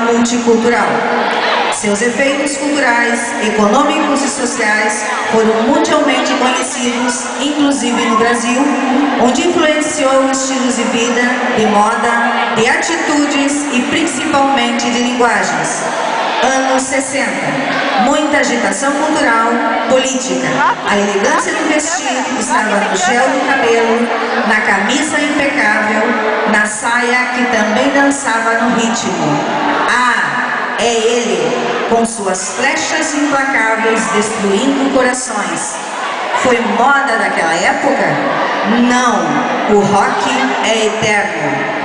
multicultural. Seus efeitos culturais, econômicos e sociais foram mundialmente conhecidos, inclusive no Brasil, onde influenciou estilos de vida, de moda, de atitudes e principalmente de linguagens. Anos 60. Muita agitação cultural, política. A elegância do vestido estava no gel do cabelo, na camisa impecável, na saia que também dançava no ritmo. Ah, é ele, com suas flechas implacáveis destruindo corações. Foi moda daquela época? Não, o rock é eterno.